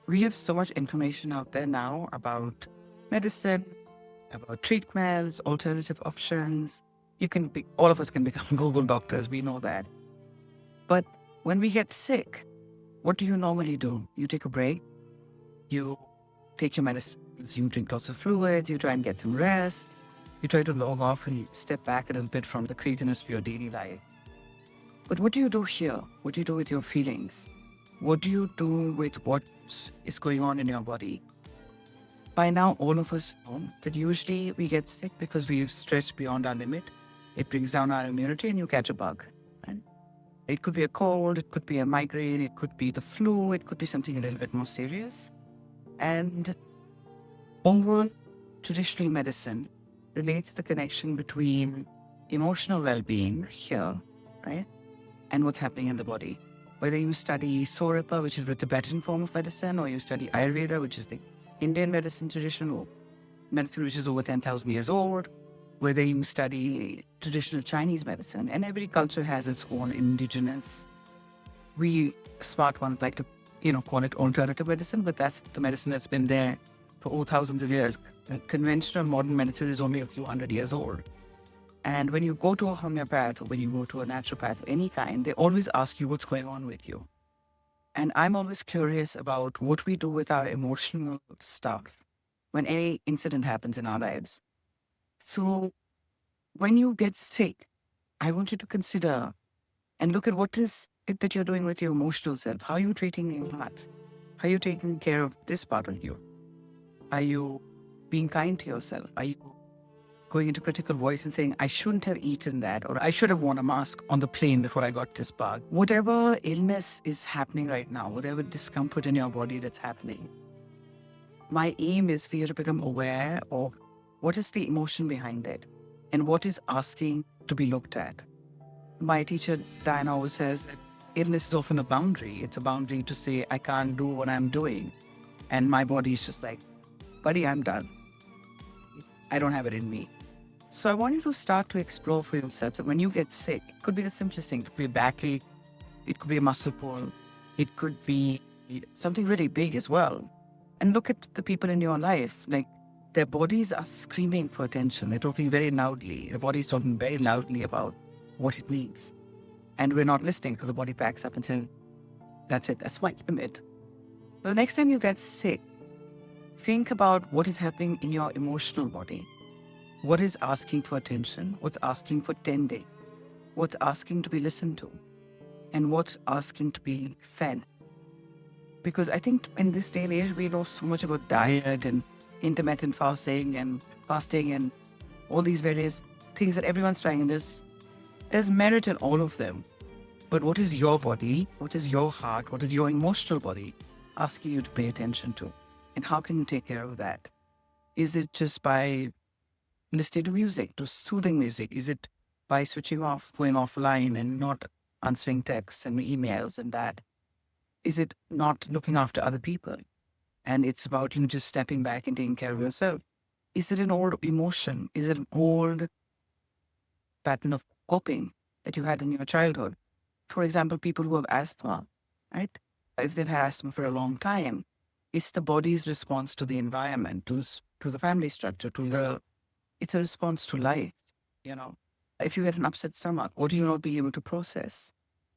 We have so much information out there now about medicine, about treatments, alternative options. All of us can become Google doctors. We know that. But when we get sick, what do you normally do? You take a break, you take your medicines, you drink lots of fluids, you try and get some rest, you try to log off and step back a little bit from the craziness of your daily life. But what do you do here? What do you do with your feelings? What do you do with what is going on in your body? By now, all of us know that usually we get sick because we've stretched beyond our limit. It brings down our immunity and you catch a bug. Right? It could be a cold, it could be a migraine, it could be the flu, it could be something a little bit more serious. And overall, traditional medicine relates the connection between emotional well-being here, right, and what's happening in the body. Whether you study Sorapa, which is the Tibetan form of medicine, or you study Ayurveda, which is the Indian medicine tradition, or medicine which is over 10,000 years old, whether you study traditional Chinese medicine, and every culture has its own indigenous. We smart ones like to, call it alternative medicine, but that's the medicine that's been there for all thousands of years. Conventional modern medicine is only a few hundred years old. And when you go to a homeopath or when you go to a naturopath of any kind, they always ask you what's going on with you. And I'm always curious about what we do with our emotional stuff when any incident happens in our lives. So when you get sick, I want you to consider and look at what is it that you're doing with your emotional self. How are you treating your heart? How are you taking care of this part of you? Are you being kind to yourself? Are you going into critical voice and saying, I shouldn't have eaten that, or I should have worn a mask on the plane before I got this bug? Whatever illness is happening right now, whatever discomfort in your body that's happening, my aim is for you to become aware of what is the emotion behind it and what is asking to be looked at. My teacher, Diana, always says that illness is often a boundary. It's a boundary to say, I can't do what I'm doing. And my body is just like, buddy, I'm done. I don't have it in me. So I want you to start to explore for yourself that when you get sick, it could be the simplest thing. It could be a backache. It could be a muscle pull. It could be something really big as well. And look at the people in your life. Like, their bodies are screaming for attention. They're talking very loudly. The body's talking very loudly about what it needs. And we're not listening because the body packs up and says, that's it. That's my limit. The next time you get sick, think about what is happening in your emotional body. What is asking for attention? What's asking for tending? What's asking to be listened to? And what's asking to be fed? Because I think in this day and age, we know so much about diet and intermittent fasting and all these various things that everyone's trying. And there's merit in all of them. But what is your body? What is your heart? What is your emotional body asking you to pay attention to? And how can you take care of that? Is it just by listening to music, to soothing music? Is it by switching off, going offline and not answering texts and emails and that? Is it not looking after other people? And it's about you just stepping back and taking care of yourself. Is it an old emotion? Is it an old pattern of coping that you had in your childhood? For example, people who have asthma, right? If they've had asthma for a long time, it's the body's response to the environment, to the family structure, it's a response to life, If you get an upset stomach, what do you not be able to process?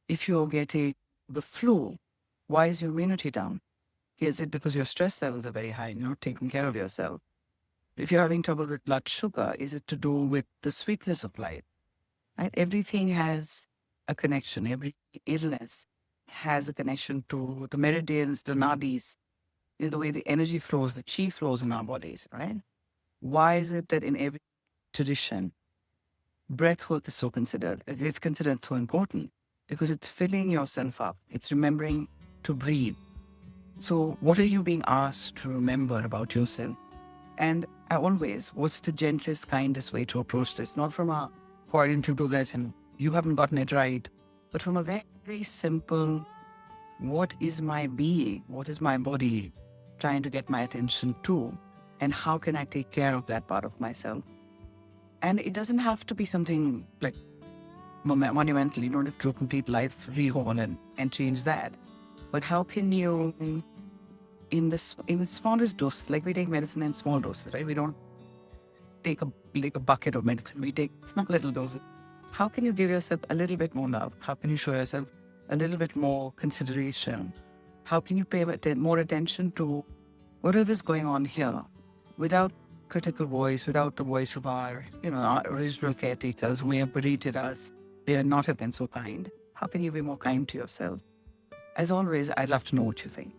If you're getting the flu, why is your immunity down? Is it because your stress levels are very high and you're not taking care of yourself? If you're having trouble with blood sugar, is it to do with the sweetness of life? Right? Everything has a connection. Every illness has a connection to the meridians, the nadis, the way the energy flows, the chi flows in our bodies, right? Why is it that in every tradition, breath work is so considered? It's considered so important because it's filling yourself up. It's remembering to breathe. So what are you being asked to remember about yourself? And what's the gentlest, kindest way to approach this? Not from a, why didn't you do this and you haven't gotten it right, but from a very, very simple, what is my being? What is my body trying to get my attention to? And how can I take care of that part of myself? And it doesn't have to be something like monumental. You don't have to do a complete life rehaul and change that. But how can you in smallest doses, like we take medicine in small doses, right? We don't take a bucket of medicine. We take small little doses. How can you give yourself a little bit more love? How can you show yourself a little bit more consideration? How can you pay more attention to whatever is going on here without critical voice, without the voice of our original caretakers who may have berated us? They are not have been so kind. How can you be more kind to yourself? As always, I'd love to know what you think.